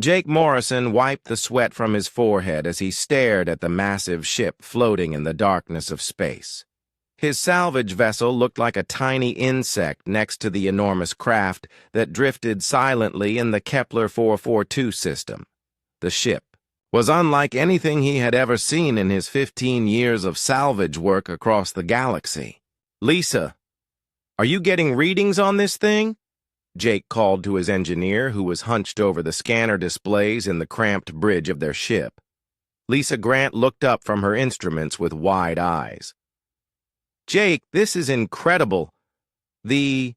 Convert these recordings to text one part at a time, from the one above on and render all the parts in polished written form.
Jake Morrison wiped the sweat from his forehead as he stared at the massive ship floating in the darkness of space. His salvage vessel looked like a tiny insect next to the enormous craft that drifted silently in the Kepler 442 system. The ship was unlike anything he had ever seen in his 15 years of salvage work across the galaxy. "Lisa, are you getting readings on this thing?" Jake called to his engineer, who was hunched over the scanner displays in the cramped bridge of their ship. Lisa Grant looked up from her instruments with wide eyes. "Jake, this is incredible. The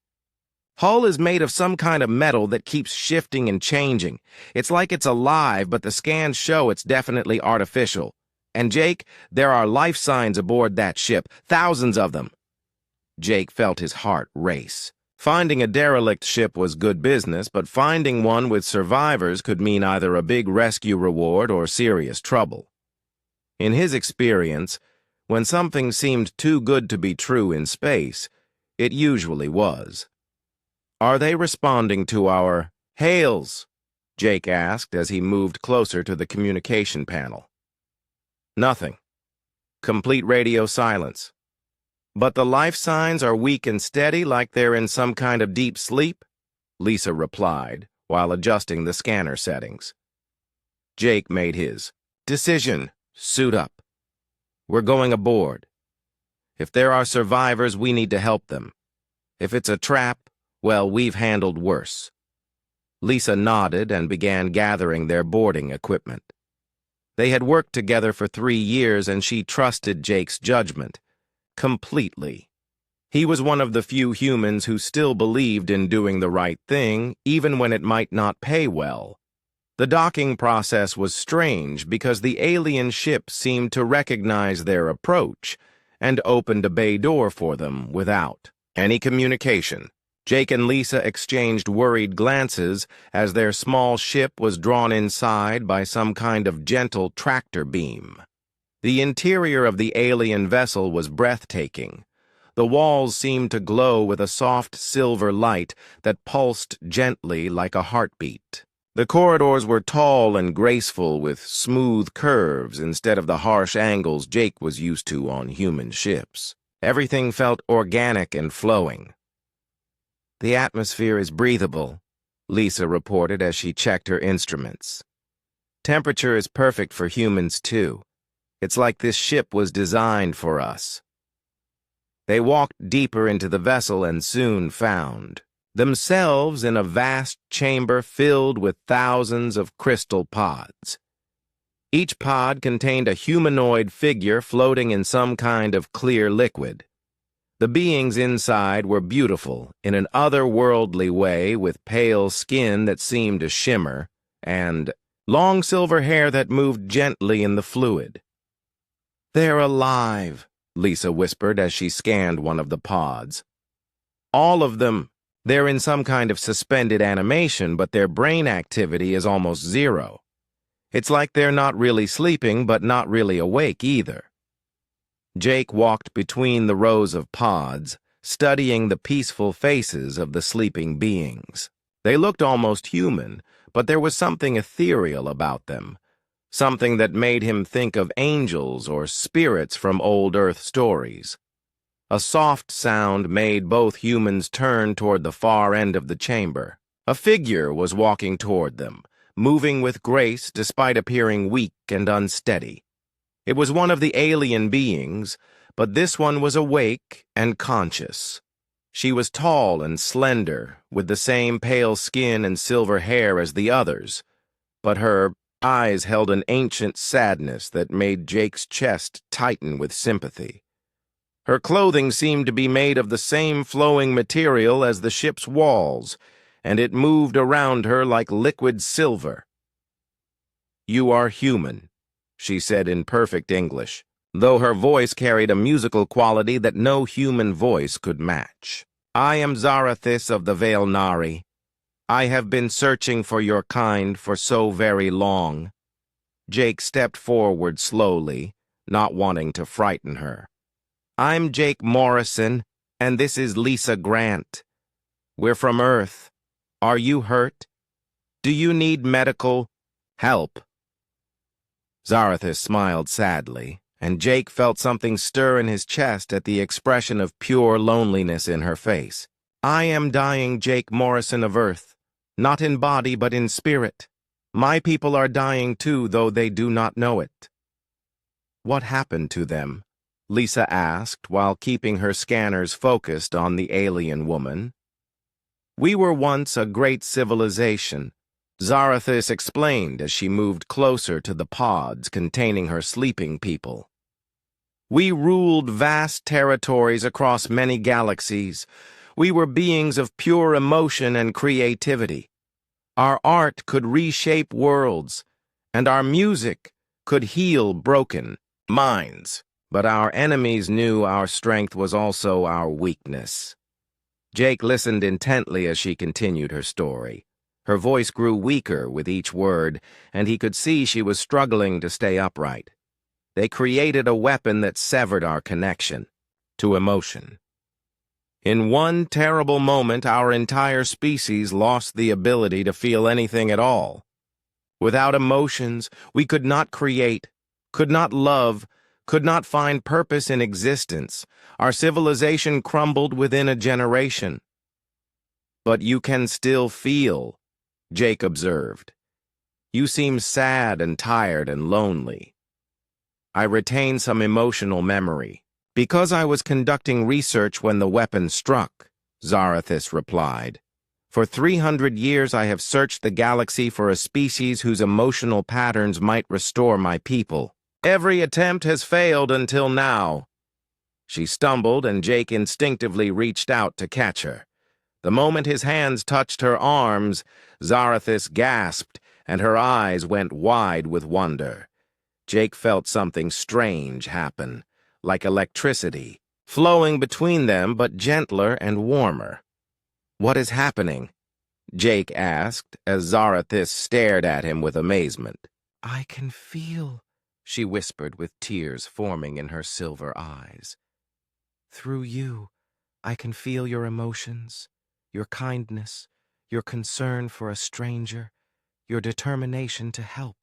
hull is made of some kind of metal that keeps shifting and changing. It's like it's alive, but the scans show it's definitely artificial. And Jake, there are life signs aboard that ship, thousands of them." Jake felt his heart race. Finding a derelict ship was good business, but finding one with survivors could mean either a big rescue reward or serious trouble. In his experience, when something seemed too good to be true in space, it usually was. "Are they responding to our hails?" Jake asked as he moved closer to the communication panel. "Nothing. Complete radio silence. But the life signs are weak and steady like they're in some kind of deep sleep," Lisa replied, while adjusting the scanner settings. Jake made his decision. "Suit up. We're going aboard. If there are survivors, we need to help them. If it's a trap, well, we've handled worse." Lisa nodded and began gathering their boarding equipment. They had worked together for 3 years, and she trusted Jake's judgment completely. He was one of the few humans who still believed in doing the right thing, even when it might not pay well. The docking process was strange because the alien ship seemed to recognize their approach and opened a bay door for them without any communication. Jake and Lisa exchanged worried glances as their small ship was drawn inside by some kind of gentle tractor beam. The interior of the alien vessel was breathtaking. The walls seemed to glow with a soft silver light that pulsed gently like a heartbeat. The corridors were tall and graceful with smooth curves instead of the harsh angles Jake was used to on human ships. Everything felt organic and flowing. "The atmosphere is breathable," Lisa reported as she checked her instruments. "Temperature is perfect for humans, too. It's like this ship was designed for us." They walked deeper into the vessel and soon found themselves in a vast chamber filled with thousands of crystal pods. Each pod contained a humanoid figure floating in some kind of clear liquid. The beings inside were beautiful in an otherworldly way, with pale skin that seemed to shimmer and long silver hair that moved gently in the fluid. "They're alive," Lisa whispered as she scanned one of the pods. "All of them. They're in some kind of suspended animation, but their brain activity is almost zero. It's like they're not really sleeping, but not really awake either." Jake walked between the rows of pods, studying the peaceful faces of the sleeping beings. They looked almost human, but there was something ethereal about them. Something that made him think of angels or spirits from old Earth stories. A soft sound made both humans turn toward the far end of the chamber. A figure was walking toward them, moving with grace despite appearing weak and unsteady. It was one of the alien beings, but this one was awake and conscious. She was tall and slender, with the same pale skin and silver hair as the others, but her eyes held an ancient sadness that made Jake's chest tighten with sympathy. Her clothing seemed to be made of the same flowing material as the ship's walls, and it moved around her like liquid silver. "You are human," she said in perfect English, though her voice carried a musical quality that no human voice could match. "I am Zarathis of the Vale Nari. I have been searching for your kind for so very long." Jake stepped forward slowly, not wanting to frighten her. "I'm Jake Morrison, and this is Lisa Grant. We're from Earth. Are you hurt? Do you need medical Help. Zarathus smiled sadly, and Jake felt something stir in his chest at the expression of pure loneliness in her face. I am dying, Jake Morrison of Earth, not in body but in spirit. My people are dying too, though they do not know it. What happened to them? Lisa asked while keeping her scanners focused on the alien woman. We were once a great civilization, Zarathus explained as she moved closer to the pods containing her sleeping people. We ruled vast territories across many galaxies. We were beings of pure emotion and creativity. Our art could reshape worlds, and our music could heal broken minds. But our enemies knew our strength was also our weakness. Jake listened intently as she continued her story. Her voice grew weaker with each word, and he could see she was struggling to stay upright. They created a weapon that severed our connection to emotion. In one terrible moment, our entire species lost the ability to feel anything at all. Without emotions, we could not create, could not love, could not find purpose in existence. Our civilization crumbled within a generation. But you can still feel, Jake observed. You seem sad and tired and lonely. I retain some emotional memory. Because I was conducting research when the weapon struck, Zarathus replied. For 300 years I have searched the galaxy for a species whose emotional patterns might restore my people. Every attempt has failed until now. She stumbled, and Jake instinctively reached out to catch her. The moment his hands touched her arms, Zarathus gasped, and her eyes went wide with wonder. Jake felt something strange happen, like electricity, flowing between them but gentler and warmer. What is happening? Jake asked as Zarathus stared at him with amazement. I can feel, she whispered with tears forming in her silver eyes. Through you, I can feel your emotions, your kindness, your concern for a stranger, your determination to help.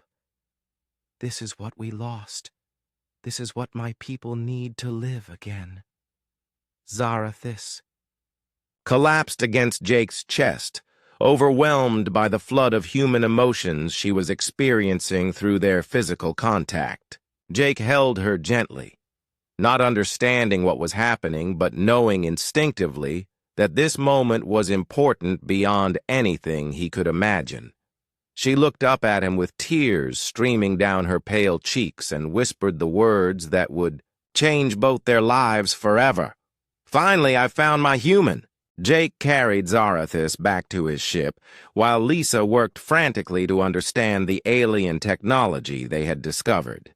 This is what we lost. This is what my people need to live again. Zarathus collapsed against Jake's chest, overwhelmed by the flood of human emotions she was experiencing through their physical contact. Jake held her gently, not understanding what was happening, but knowing instinctively that this moment was important beyond anything he could imagine. She looked up at him with tears streaming down her pale cheeks and whispered the words that would change both their lives forever. Finally, I found my human. Jake carried Zarathus back to his ship, while Lisa worked frantically to understand the alien technology they had discovered.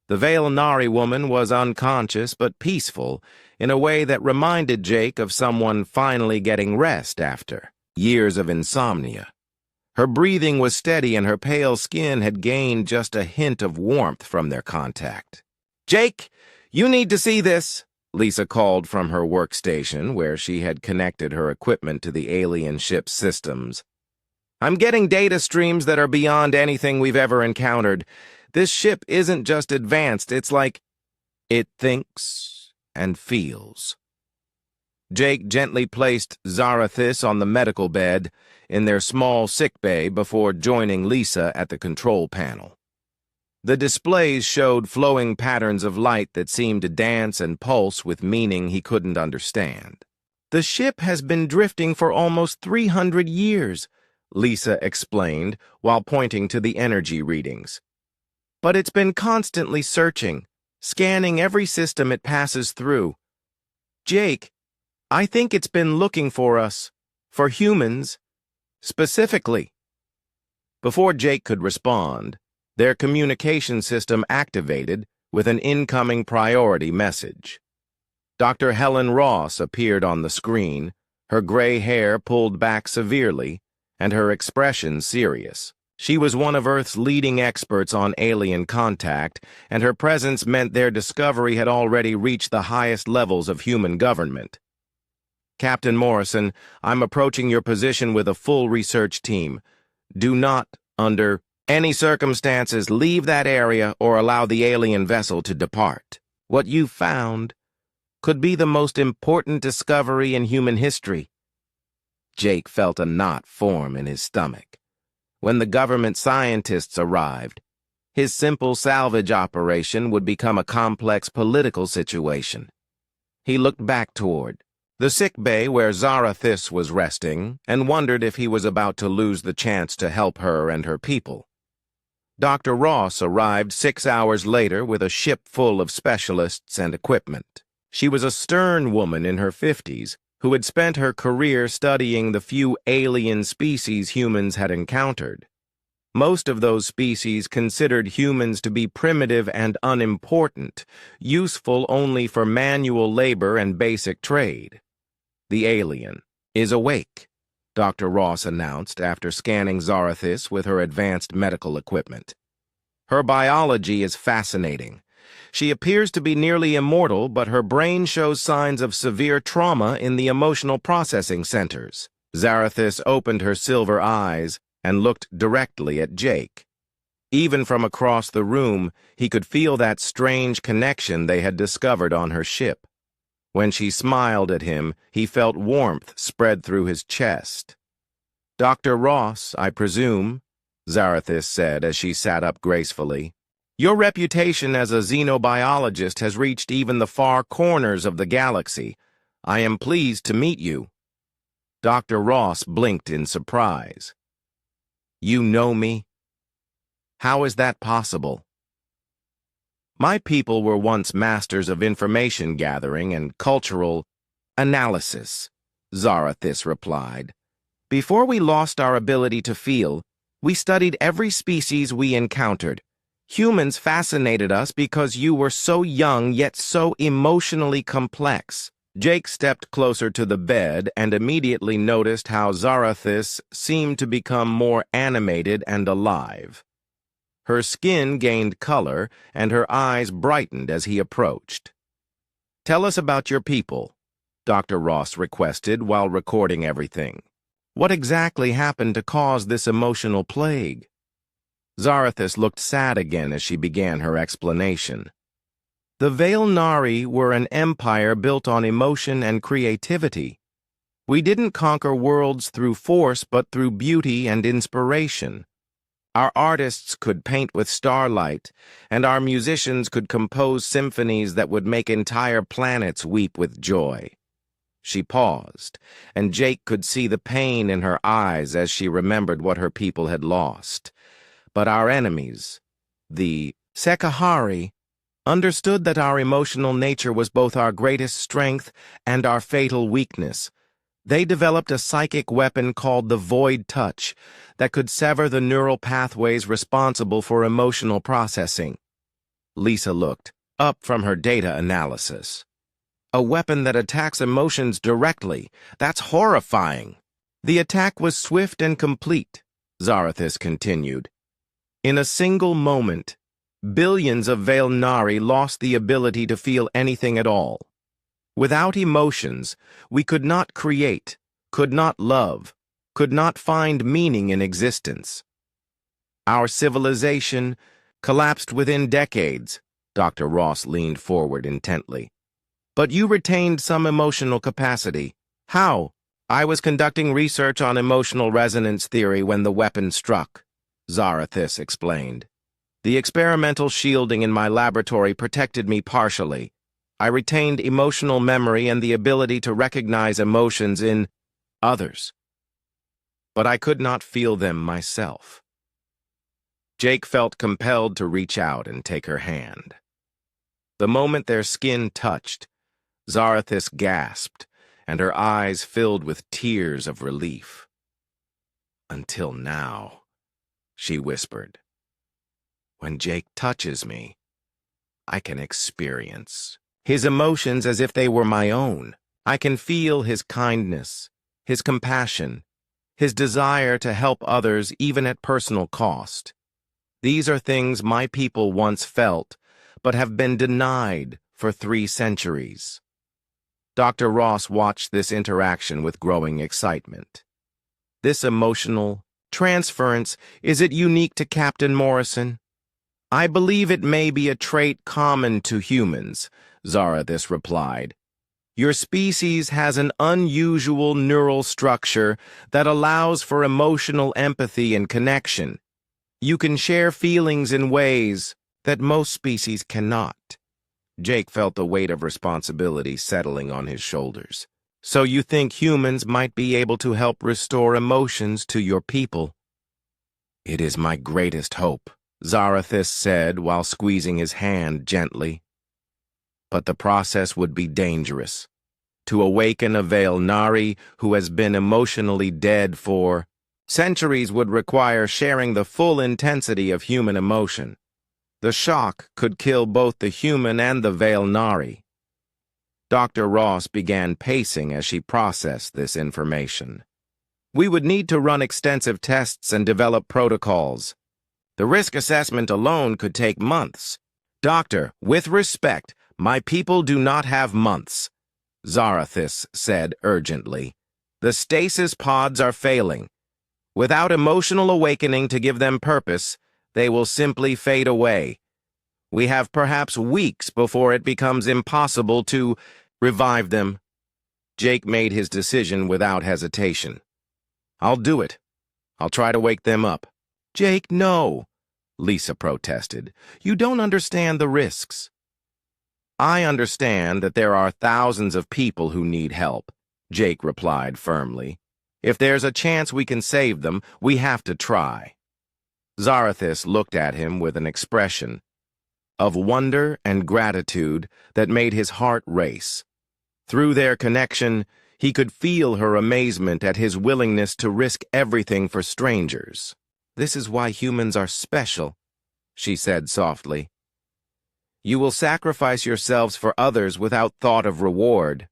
The Veilnari woman was unconscious but peaceful in a way that reminded Jake of someone finally getting rest after years of insomnia. Her breathing was steady and her pale skin had gained just a hint of warmth from their contact. Jake, you need to see this, Lisa called from her workstation where she had connected her equipment to the alien ship's systems. I'm getting data streams that are beyond anything we've ever encountered. This ship isn't just advanced, it's like it thinks and feels. Jake gently placed Zarathus on the medical bed in their small sickbay before joining Lisa at the control panel. The displays showed flowing patterns of light that seemed to dance and pulse with meaning he couldn't understand. The ship has been drifting for almost 300 years, Lisa explained while pointing to the energy readings. But it's been constantly searching, scanning every system it passes through. Jake, I think it's been looking for us, for humans, specifically. Before Jake could respond, their communication system activated with an incoming priority message. Dr. Helen Ross appeared on the screen, her gray hair pulled back severely, and her expression serious. She was one of Earth's leading experts on alien contact, and her presence meant their discovery had already reached the highest levels of human government. Captain Morrison, I'm approaching your position with a full research team. Do not, under Any circumstances, leave that area or allow the alien vessel to depart. What you found could be the most important discovery in human history. Jake felt a knot form in his stomach. When the government scientists arrived, his simple salvage operation would become a complex political situation. He looked back toward the sick bay where Zarathis was resting and wondered if he was about to lose the chance to help her and her people. Dr. Ross arrived 6 hours later with a ship full of specialists and equipment. She was a stern woman in her 50s who had spent her career studying the few alien species humans had encountered. Most of those species considered humans to be primitive and unimportant, useful only for manual labor and basic trade. The alien is awake, Dr. Ross announced after scanning Zarathis with her advanced medical equipment. Her biology is fascinating. She appears to be nearly immortal, but her brain shows signs of severe trauma in the emotional processing centers. Zarathis opened her silver eyes and looked directly at Jake. Even from across the room, he could feel that strange connection they had discovered on her ship. When she smiled at him, he felt warmth spread through his chest. "Dr. Ross, I presume," Zarathis said as she sat up gracefully. "Your reputation as a xenobiologist has reached even the far corners of the galaxy. I am pleased to meet you." Dr. Ross blinked in surprise. "You know me? How is that possible?" "My people were once masters of information gathering and cultural analysis," Zarathis replied. "Before we lost our ability to feel, we studied every species we encountered. Humans fascinated us because you were so young yet so emotionally complex." Jake stepped closer to the bed and immediately noticed how Zarathis seemed to become more animated and alive. Her skin gained color, and her eyes brightened as he approached. "Tell us about your people," Dr. Ross requested while recording everything. "What exactly happened to cause this emotional plague?" Zarathis looked sad again as she began her explanation. "The Veilnari were an empire built on emotion and creativity. We didn't conquer worlds through force but through beauty and inspiration. Our artists could paint with starlight, and our musicians could compose symphonies that would make entire planets weep with joy." She paused, and Jake could see the pain in her eyes as she remembered what her people had lost. But our enemies, the Sekahari, understood that our emotional nature was both our greatest strength and our fatal weakness. They developed a psychic weapon called the Void Touch that could sever the neural pathways responsible for emotional processing. Lisa looked up from her data analysis. "A weapon that attacks emotions directly. That's horrifying." "The attack was swift and complete," Zarathis continued. "In a single moment, billions of Veilnari lost the ability to feel anything at all. Without emotions, we could not create, could not love, could not find meaning in existence. Our civilization collapsed within decades." Dr. Ross leaned forward intently. "But you retained some emotional capacity. How?" "I was conducting research on emotional resonance theory when the weapon struck," Zarathis explained. "The experimental shielding in my laboratory protected me partially. I retained emotional memory and the ability to recognize emotions in others. But I could not feel them myself." Jake felt compelled to reach out and take her hand. The moment their skin touched, Zarathis gasped, and her eyes filled with tears of relief. "Until now," she whispered. "When Jake touches me, I can experience his emotions as if they were my own. I can feel his kindness, his compassion, his desire to help others even at personal cost. These are things my people once felt, but have been denied for 3 centuries." Dr. Ross watched this interaction with growing excitement. This emotional, Transference, is it unique to Captain Morrison? I believe it may be a trait common to humans, Zarathis replied. Your species has an unusual neural structure that allows for emotional empathy and connection. You can share feelings in ways that most species cannot. Jake felt the weight of responsibility settling on his shoulders. So you think humans might be able to help restore emotions to your people? It is my greatest hope, Zarathis said while squeezing his hand gently. But the process would be dangerous. To awaken a Veilnari who has been emotionally dead for centuries would require sharing the full intensity of human emotion. The shock could kill both the human and the Veilnari. Dr. Ross began pacing as she processed this information. We would need to run extensive tests and develop protocols. The risk assessment alone could take months. Doctor, with respect, my people do not have months, Zarathis said urgently. The stasis pods are failing. Without emotional awakening to give them purpose, they will simply fade away. We have perhaps weeks before it becomes impossible to revive them. Jake made his decision without hesitation. I'll do it. I'll try to wake them up. Jake, no, Lisa protested. You don't understand the risks. I understand that there are thousands of people who need help, Jake replied firmly. If there's a chance we can save them, we have to try. Zarathis looked at him with an expression of wonder and gratitude that made his heart race. Through their connection, he could feel her amazement at his willingness to risk everything for strangers. This is why humans are special, she said softly. You will sacrifice yourselves for others without thought of reward.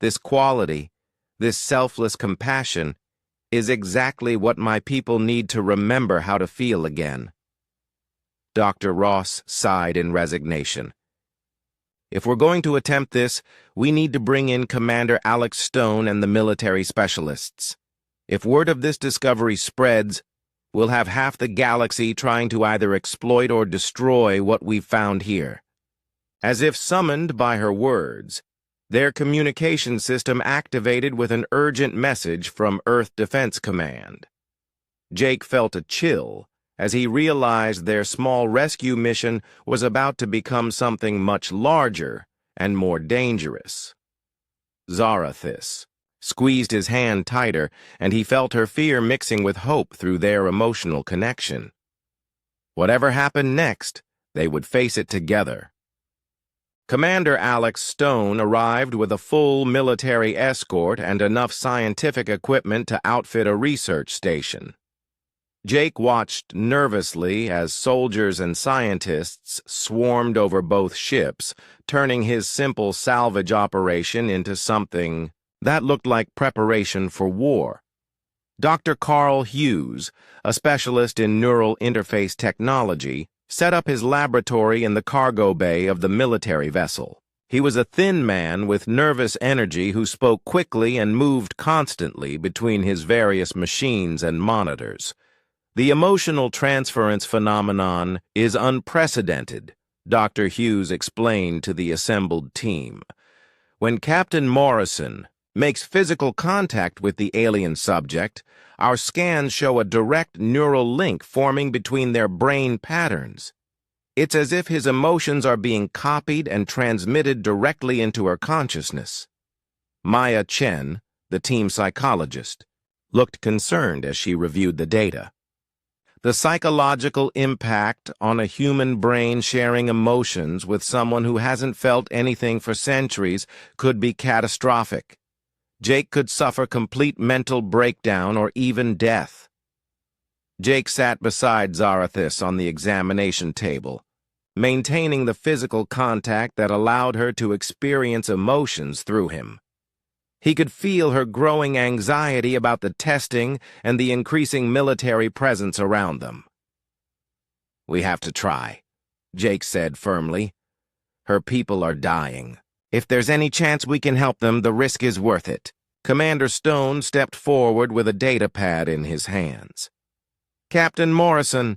This quality, this selfless compassion, is exactly what my people need to remember how to feel again. Dr. Ross sighed in resignation. If we're going to attempt this, we need to bring in Commander Alex Stone and the military specialists. If word of this discovery spreads, we'll have half the galaxy trying to either exploit or destroy what we've found here. As if summoned by her words, their communication system activated with an urgent message from Earth Defense Command. Jake felt a chill as he realized their small rescue mission was about to become something much larger and more dangerous. Zarathis squeezed his hand tighter, and he felt her fear mixing with hope through their emotional connection. Whatever happened next, they would face it together. Commander Alex Stone arrived with a full military escort and enough scientific equipment to outfit a research station. Jake watched nervously as soldiers and scientists swarmed over both ships, turning his simple salvage operation into something that looked like preparation for war. Dr. Carl Hughes, a specialist in neural interface technology, set up his laboratory in the cargo bay of the military vessel. He was a thin man with nervous energy who spoke quickly and moved constantly between his various machines and monitors. The emotional transference phenomenon is unprecedented, Dr. Hughes explained to the assembled team. When Captain Morrison makes physical contact with the alien subject, our scans show a direct neural link forming between their brain patterns. It's as if his emotions are being copied and transmitted directly into her consciousness. Maya Chen, the team psychologist, looked concerned as she reviewed the data. The psychological impact on a human brain sharing emotions with someone who hasn't felt anything for centuries could be catastrophic. Jake could suffer complete mental breakdown or even death. Jake sat beside Zarathis on the examination table, maintaining the physical contact that allowed her to experience emotions through him. He could feel her growing anxiety about the testing and the increasing military presence around them. We have to try, Jake said firmly. Her people are dying. If there's any chance we can help them, the risk is worth it. Commander Stone stepped forward with a data pad in his hands. Captain Morrison,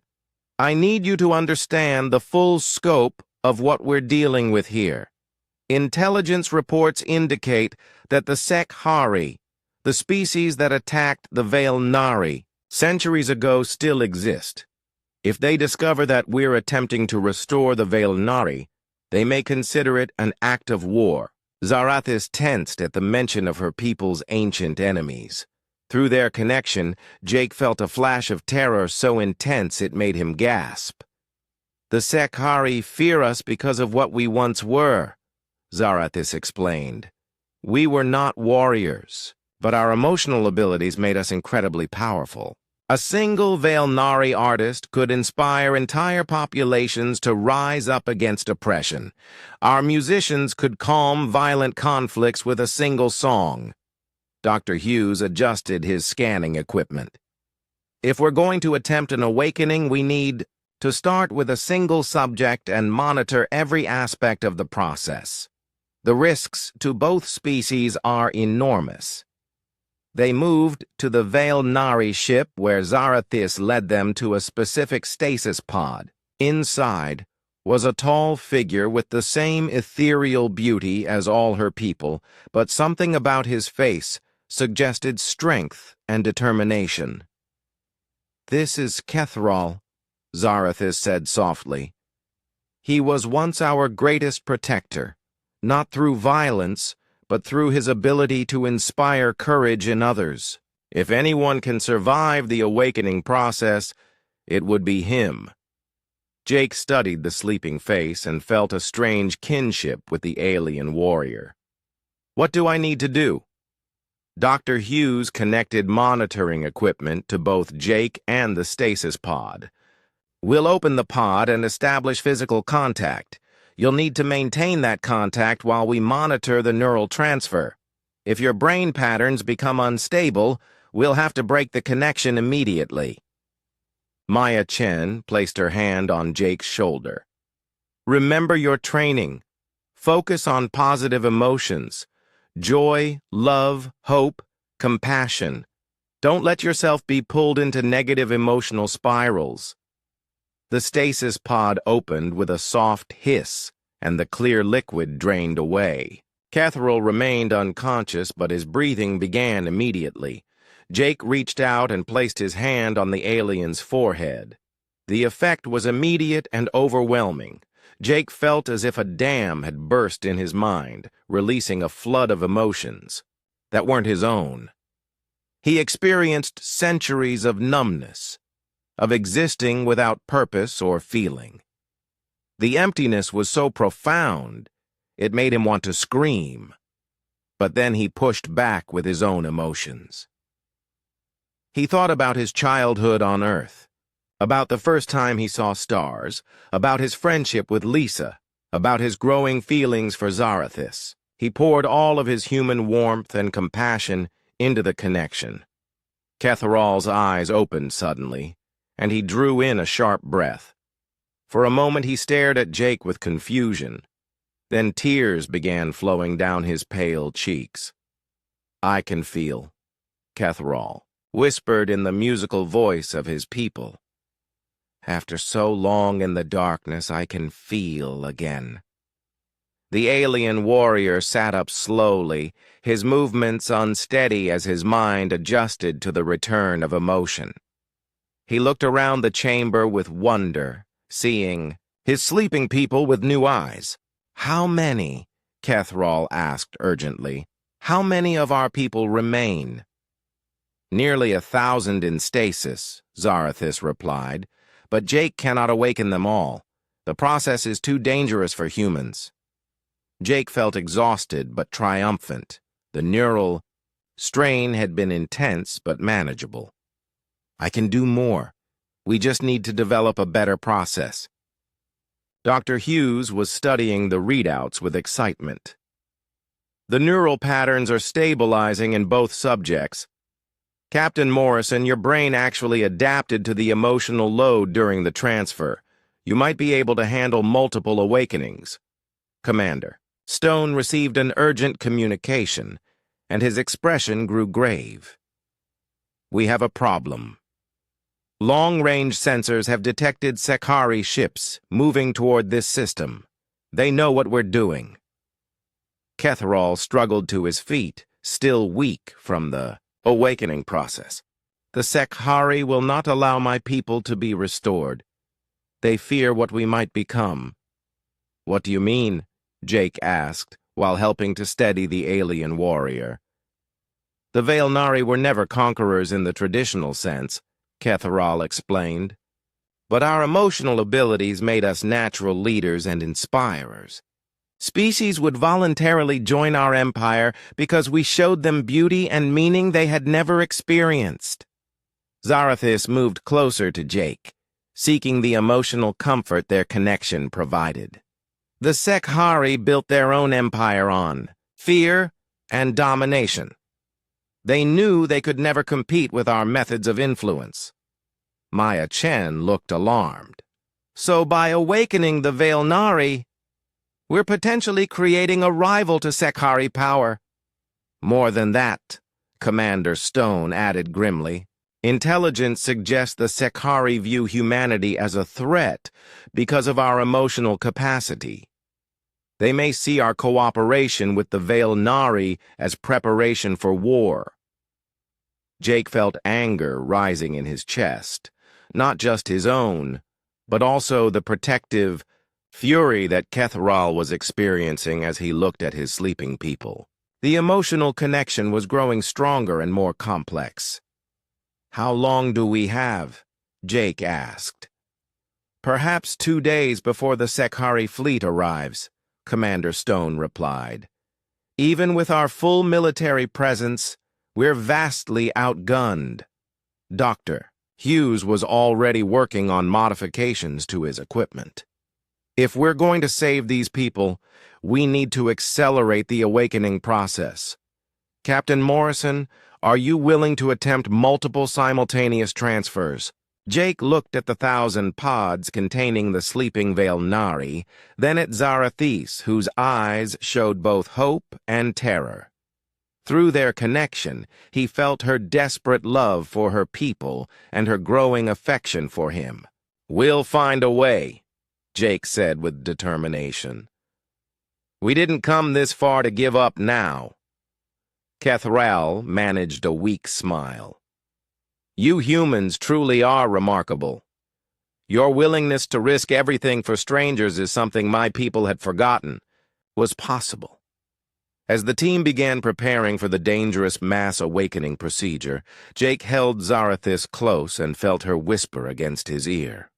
I need you to understand the full scope of what we're dealing with here. Intelligence reports indicate that the Sekhari, the species that attacked the Veil-Nari centuries ago, still exist. If they discover that we're attempting to restore the Veil-Nari, they may consider it an act of war. Zarathis tensed at the mention of her people's ancient enemies. Through their connection, Jake felt a flash of terror so intense it made him gasp. The Sekhari fear us because of what we once were, Zarathis explained. We were not warriors, but our emotional abilities made us incredibly powerful. A single Veil-Nari artist could inspire entire populations to rise up against oppression. Our musicians could calm violent conflicts with a single song. Dr. Hughes adjusted his scanning equipment. If we're going to attempt an awakening, we need to start with a single subject and monitor every aspect of the process. The risks to both species are enormous. They moved to the Veil-Nari ship where Zarathis led them to a specific stasis pod. Inside was a tall figure with the same ethereal beauty as all her people, but something about his face suggested strength and determination. "This is Kethral," Zarathis said softly. "He was once our greatest protector, not through violence, but through his ability to inspire courage in others. If anyone can survive the awakening process, it would be him." Jake studied the sleeping face and felt a strange kinship with the alien warrior. "What do I need to do?" Dr. Hughes connected monitoring equipment to both Jake and the stasis pod. "We'll open the pod and establish physical contact. You'll need to maintain that contact while we monitor the neural transfer. If your brain patterns become unstable, we'll have to break the connection immediately." Maya Chen placed her hand on Jake's shoulder. "Remember your training. Focus on positive emotions. Joy, love, hope, compassion. Don't let yourself be pulled into negative emotional spirals." The stasis pod opened with a soft hiss, and the clear liquid drained away. Kethral remained unconscious, but his breathing began immediately. Jake reached out and placed his hand on the alien's forehead. The effect was immediate and overwhelming. Jake felt as if a dam had burst in his mind, releasing a flood of emotions that weren't his own. He experienced centuries of numbness, of existing without purpose or feeling. The emptiness was so profound, it made him want to scream. But then he pushed back with his own emotions. He thought about his childhood on Earth, about the first time he saw stars, about his friendship with Lisa, about his growing feelings for Zarathis. He poured all of his human warmth and compassion into the connection. Kethral's eyes opened suddenly, and he drew in a sharp breath. For a moment he stared at Jake with confusion. Then tears began flowing down his pale cheeks. "I can feel," Kethral whispered in the musical voice of his people. "After so long in the darkness, I can feel again." The alien warrior sat up slowly, his movements unsteady as his mind adjusted to the return of emotion. He looked around the chamber with wonder, seeing his sleeping people with new eyes. "How many?" Kethral asked urgently. "How many of our people remain?" "Nearly 1,000 in stasis," Zarathis replied, "but Jake cannot awaken them all. The process is too dangerous for humans." Jake felt exhausted but triumphant. The neural strain had been intense but manageable. "I can do more. We just need to develop a better process." Dr. Hughes was studying the readouts with excitement. "The neural patterns are stabilizing in both subjects. Captain Morrison, your brain actually adapted to the emotional load during the transfer. You might be able to handle multiple awakenings." "Commander." Stone received an urgent communication, and his expression grew grave. "We have a problem." Long-range sensors have detected Sekari ships moving toward this system. They know what we're doing. Kethrall struggled to his feet, still weak from the awakening process. The Sekari will not allow my people to be restored. They fear what we might become. What do you mean? Jake asked, while helping to steady the alien warrior. The Veilnari were never conquerors in the traditional sense, Kethrall explained. But our emotional abilities made us natural leaders and inspirers. Species would voluntarily join our empire because we showed them beauty and meaning they had never experienced. Zarathis moved closer to Jake, seeking the emotional comfort their connection provided. The Sekhari built their own empire on fear and domination. They knew they could never compete with our methods of influence. Maya Chen looked alarmed. So by awakening the Veilnari, we're potentially creating a rival to Sekhari power. More than that, Commander Stone added grimly. Intelligence suggests the Sekhari view humanity as a threat because of our emotional capacity. They may see our cooperation with the Veilnari as preparation for war. Jake felt anger rising in his chest, not just his own, but also the protective fury that Kethrall was experiencing as he looked at his sleeping people. The emotional connection was growing stronger and more complex. How long do we have? Jake asked. Perhaps 2 days before the Sekhari fleet arrives, Commander Stone replied. Even with our full military presence, we're vastly outgunned. Dr. Hughes was already working on modifications to his equipment. If we're going to save these people, we need to accelerate the awakening process. Captain Morrison, are you willing to attempt multiple simultaneous transfers? Jake looked at the 1,000 pods containing the sleeping Veilnari, then at Zarathis, whose eyes showed both hope and terror. Through their connection, he felt her desperate love for her people and her growing affection for him. We'll find a way, Jake said with determination. We didn't come this far to give up now. Kethrall managed a weak smile. You humans truly are remarkable. Your willingness to risk everything for strangers is something my people had forgotten was possible. As the team began preparing for the dangerous mass awakening procedure, Jake held Zarathis close and felt her whisper against his ear.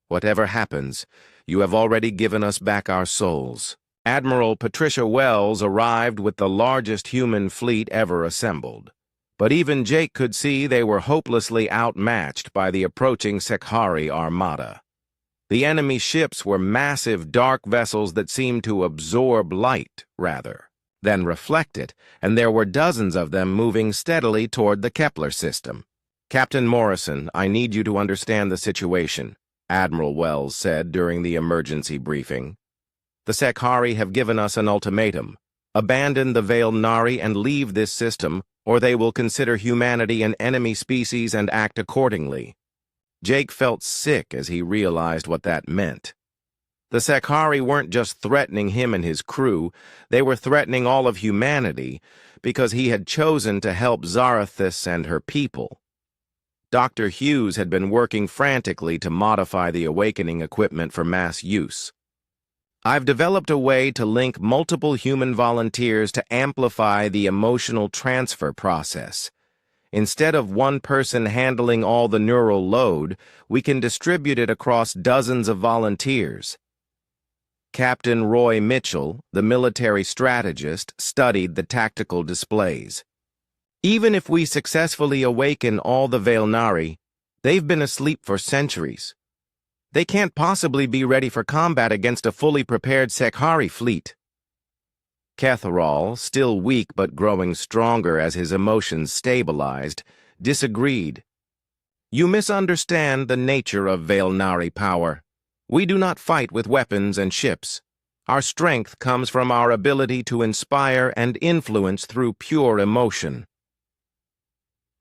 Whatever happens, you have already given us back our souls. Admiral Patricia Wells arrived with the largest human fleet ever assembled. But even Jake could see they were hopelessly outmatched by the approaching Sekhari armada. The enemy ships were massive dark vessels that seemed to absorb light, rather than reflect it, and there were dozens of them moving steadily toward the Kepler system. Captain Morrison, I need you to understand the situation, Admiral Wells said during the emergency briefing. The Sekhari have given us an ultimatum. Abandon the Veilnari and leave this system, or they will consider humanity an enemy species and act accordingly. Jake felt sick as he realized what that meant. The Sekhari weren't just threatening him and his crew, they were threatening all of humanity because he had chosen to help Zarathis and her people. Dr. Hughes had been working frantically to modify the awakening equipment for mass use. I've developed a way to link multiple human volunteers to amplify the emotional transfer process. Instead of one person handling all the neural load, we can distribute it across dozens of volunteers. Captain Roy Mitchell, the military strategist, studied the tactical displays. Even if we successfully awaken all the Veilnari, they've been asleep for centuries. They can't possibly be ready for combat against a fully prepared Sekhari fleet. Kethrall, still weak but growing stronger as his emotions stabilized, disagreed. You misunderstand the nature of Veilnari power. We do not fight with weapons and ships. Our strength comes from our ability to inspire and influence through pure emotion.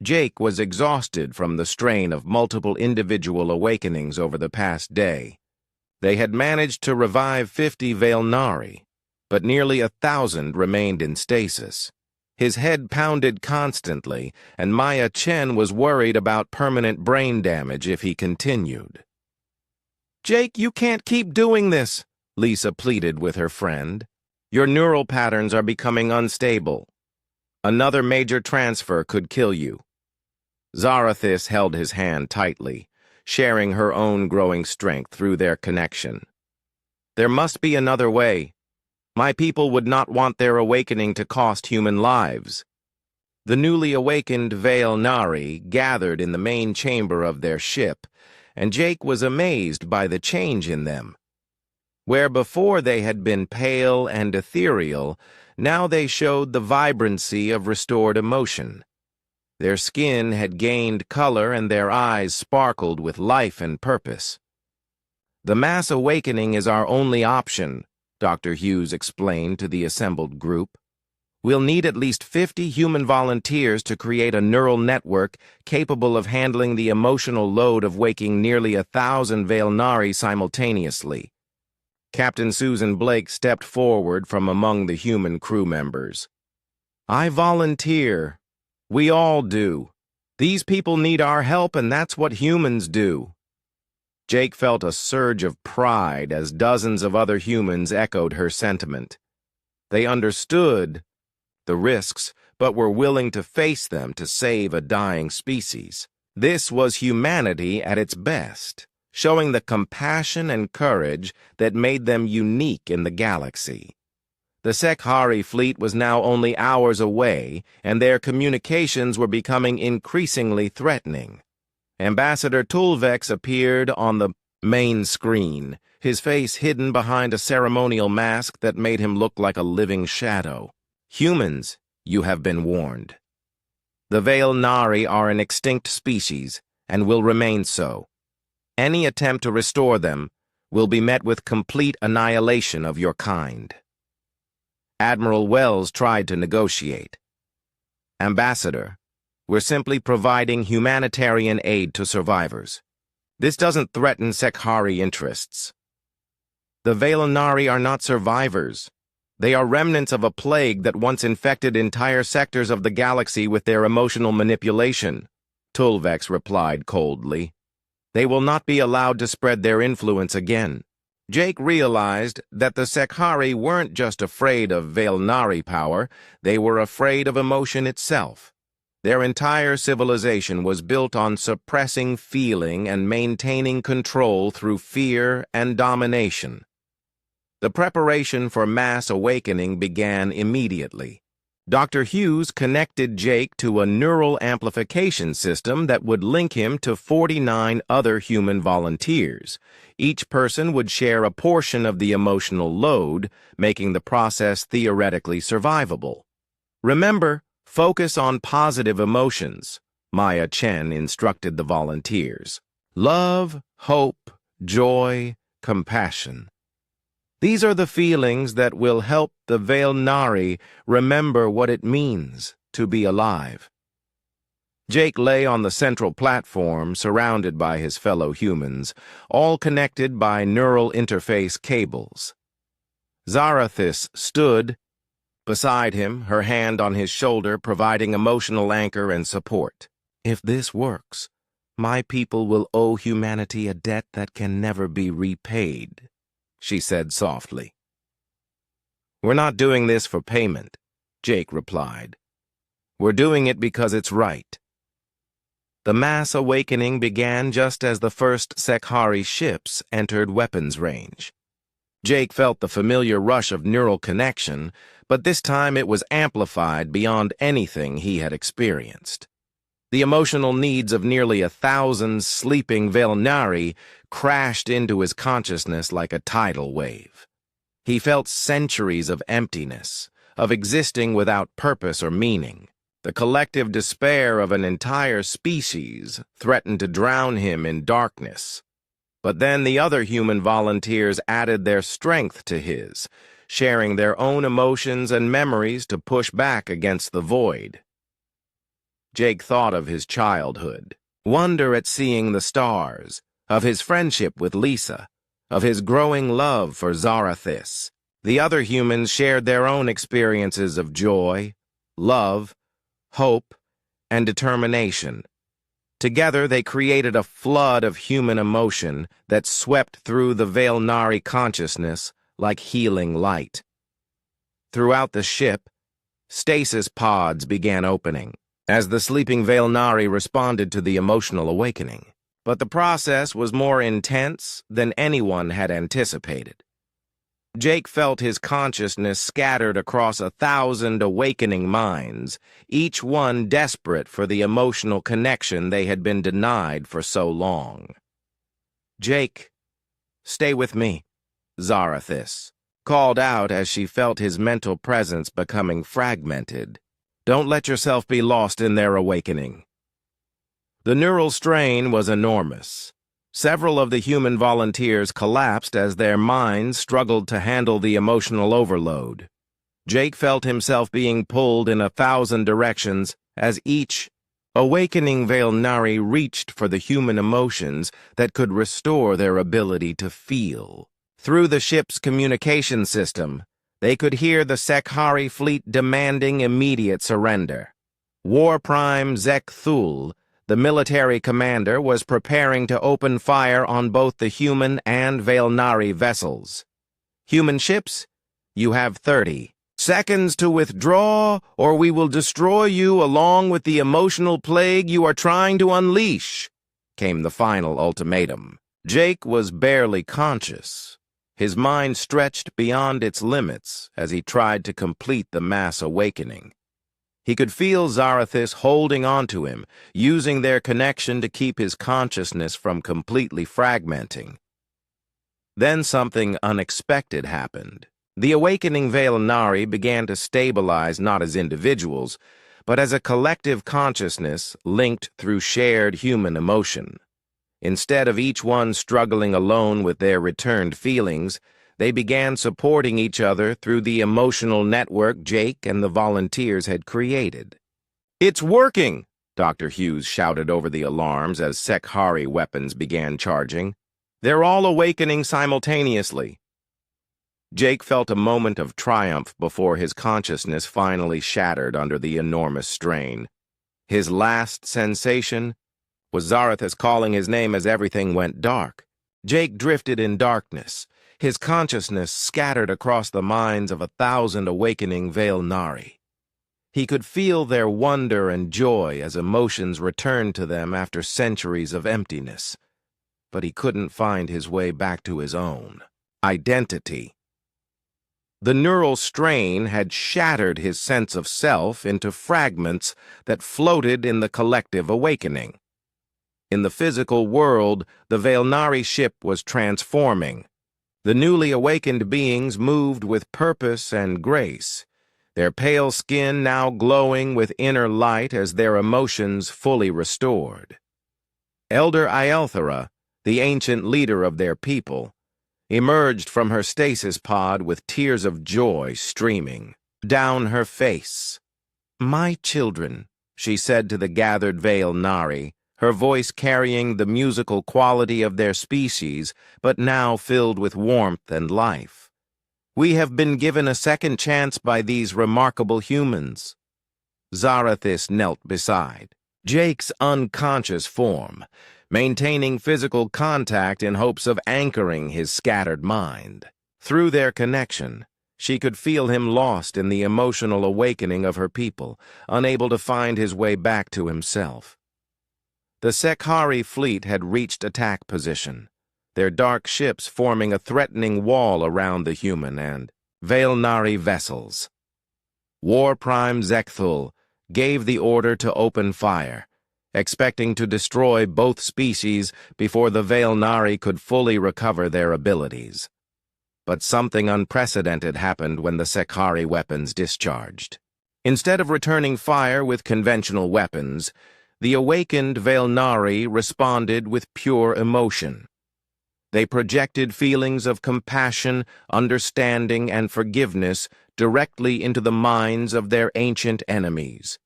Jake was exhausted from the strain of multiple individual awakenings over the past day. They had managed to revive 50 Veilnari, but nearly 1,000 remained in stasis. His head pounded constantly, and Maya Chen was worried about permanent brain damage if he continued. "Jake, you can't keep doing this," Lisa pleaded with her friend. "Your neural patterns are becoming unstable. Another major transfer could kill you." Zarathis held his hand tightly, sharing her own growing strength through their connection. "There must be another way. My people would not want their awakening to cost human lives." The newly awakened Veilnari gathered in the main chamber of their ship, and Jake was amazed by the change in them. Where before they had been pale and ethereal, now they showed the vibrancy of restored emotion. Their skin had gained color and their eyes sparkled with life and purpose. "The mass awakening is our only option," Dr. Hughes explained to the assembled group. "We'll need at least 50 human volunteers to create a neural network capable of handling the emotional load of waking nearly 1,000 Veilnari simultaneously." Captain Susan Blake stepped forward from among the human crew members. "I volunteer. We all do. These people need our help, and that's what humans do." Jake felt a surge of pride as dozens of other humans echoed her sentiment. They understood the risks, but were willing to face them to save a dying species. This was humanity at its best, showing the compassion and courage that made them unique in the galaxy. The Sekhari fleet was now only hours away, and their communications were becoming increasingly threatening. Ambassador Tulvex appeared on the main screen, his face hidden behind a ceremonial mask that made him look like a living shadow. "Humans, you have been warned. The Veilnari are an extinct species, and will remain so. Any attempt to restore them will be met with complete annihilation of your kind." Admiral Wells tried to negotiate. "Ambassador, we're simply providing humanitarian aid to survivors. This doesn't threaten Sekhari interests." "The Veilnari are not survivors. They are remnants of a plague that once infected entire sectors of the galaxy with their emotional manipulation," Tulvex replied coldly. "They will not be allowed to spread their influence again." Jake realized that the Sekhari weren't just afraid of Veilnari power, they were afraid of emotion itself. Their entire civilization was built on suppressing feeling and maintaining control through fear and domination. The preparation for mass awakening began immediately. Dr. Hughes connected Jake to a neural amplification system that would link him to 49 other human volunteers. Each person would share a portion of the emotional load, making the process theoretically survivable. "Remember, focus on positive emotions," Maya Chen instructed the volunteers. "Love, hope, joy, compassion. These are the feelings that will help the Veilnari remember what it means to be alive." Jake lay on the central platform, surrounded by his fellow humans, all connected by neural interface cables. Zarathis stood beside him, her hand on his shoulder, providing emotional anchor and support. "If this works, my people will owe humanity a debt that can never be repaid," she said softly. "We're not doing this for payment," Jake replied. "We're doing it because it's right." The mass awakening began just as the first Sekhari ships entered weapons range. Jake felt the familiar rush of neural connection, but this time it was amplified beyond anything he had experienced. The emotional needs of nearly 1,000 sleeping Veilnari crashed into his consciousness like a tidal wave. He felt centuries of emptiness, of existing without purpose or meaning. The collective despair of an entire species threatened to drown him in darkness. But then the other human volunteers added their strength to his, sharing their own emotions and memories to push back against the void. Jake thought of his childhood, wonder at seeing the stars, of his friendship with Lisa, of his growing love for Zarathis. The other humans shared their own experiences of joy, love, hope, and determination. Together, they created a flood of human emotion that swept through the Veilnari consciousness like healing light. Throughout the ship, stasis pods began opening as the sleeping Veilnari responded to the emotional awakening. But the process was more intense than anyone had anticipated. Jake felt his consciousness scattered across 1,000 awakening minds, each one desperate for the emotional connection they had been denied for so long. "Jake, stay with me," Zarathis called out as she felt his mental presence becoming fragmented. "Don't let yourself be lost in their awakening." The neural strain was enormous. Several of the human volunteers collapsed as their minds struggled to handle the emotional overload. Jake felt himself being pulled in 1,000 directions as each awakening Veilnari reached for the human emotions that could restore their ability to feel. Through the ship's communication system, they could hear the Sekhari fleet demanding immediate surrender. War Prime Zekthul, the military commander, was preparing to open fire on both the human and Veilnari vessels. "Human ships, you have 30 seconds to withdraw, or we will destroy you along with the emotional plague you are trying to unleash," came the final ultimatum. Jake was barely conscious. His mind stretched beyond its limits as he tried to complete the mass awakening. He could feel Zarathis holding onto him, using their connection to keep his consciousness from completely fragmenting. Then something unexpected happened. The awakening Veilnari began to stabilize not as individuals, but as a collective consciousness linked through shared human emotion. Instead of each one struggling alone with their returned feelings, they began supporting each other through the emotional network Jake and the volunteers had created. "It's working!" Dr. Hughes shouted over the alarms as Sekhari weapons began charging. "They're all awakening simultaneously." Jake felt a moment of triumph before his consciousness finally shattered under the enormous strain. His last sensation was Zarathis calling his name as everything went dark. Jake drifted in darkness, his consciousness scattered across the minds of 1,000 awakening Veilnari. He could feel their wonder and joy as emotions returned to them after centuries of emptiness, but he couldn't find his way back to his own identity. The neural strain had shattered his sense of self into fragments that floated in the collective awakening. In the physical world, the Veilnari ship was transforming. The newly awakened beings moved with purpose and grace, their pale skin now glowing with inner light as their emotions fully restored. Elder Ielthera, the ancient leader of their people, emerged from her stasis pod with tears of joy streaming down her face. "My children," she said to the gathered Veilnari, her voice carrying the musical quality of their species, but now filled with warmth and life. "We have been given a second chance by these remarkable humans." Zarathis knelt beside Jake's unconscious form, maintaining physical contact in hopes of anchoring his scattered mind. Through their connection, she could feel him lost in the emotional awakening of her people, unable to find his way back to himself. The Sekhari fleet had reached attack position, their dark ships forming a threatening wall around the human and Veilnari vessels. War Prime Zekthul gave the order to open fire, expecting to destroy both species before the Veilnari could fully recover their abilities. But something unprecedented happened when the Sekhari weapons discharged. Instead of returning fire with conventional weapons, the awakened Veilnari responded with pure emotion. They projected feelings of compassion, understanding, and forgiveness directly into the minds of their ancient enemies.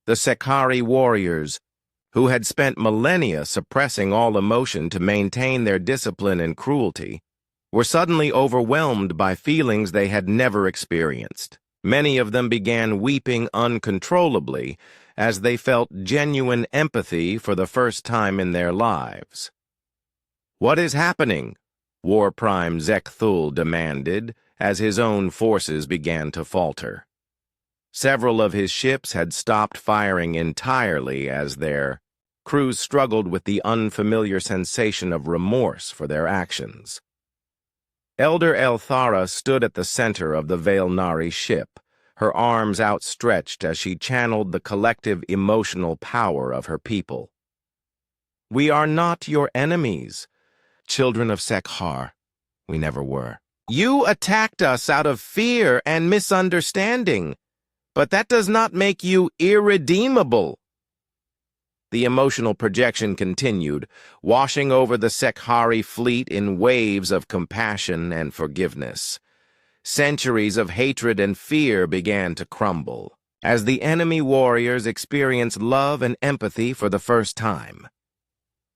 The Sekari warriors, who had spent millennia suppressing all emotion to maintain their discipline and cruelty, were suddenly overwhelmed by feelings they had never experienced. Many of them began weeping uncontrollably as they felt genuine empathy for the first time in their lives. "What is happening?" War Prime Zekthul demanded as his own forces began to falter. Several of his ships had stopped firing entirely as their crews struggled with the unfamiliar sensation of remorse for their actions. Elder Elthara stood at the center of the Vailnari ship, her arms outstretched as she channeled the collective emotional power of her people. "We are not your enemies, children of Sekhar. We never were. You attacked us out of fear and misunderstanding, but that does not make you irredeemable." The emotional projection continued, washing over the Sekhari fleet in waves of compassion and forgiveness. Centuries of hatred and fear began to crumble, as the enemy warriors experienced love and empathy for the first time.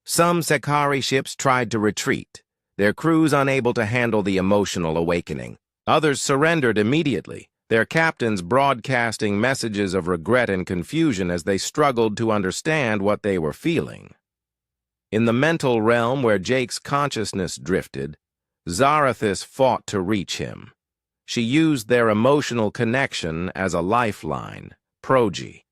Some Sekhari ships tried to retreat, their crews unable to handle the emotional awakening. Others surrendered immediately, their captains broadcasting messages of regret and confusion as they struggled to understand what they were feeling. In the mental realm where Jake's consciousness drifted, Zarathis fought to reach him. She used their emotional connection as a lifeline, Progi.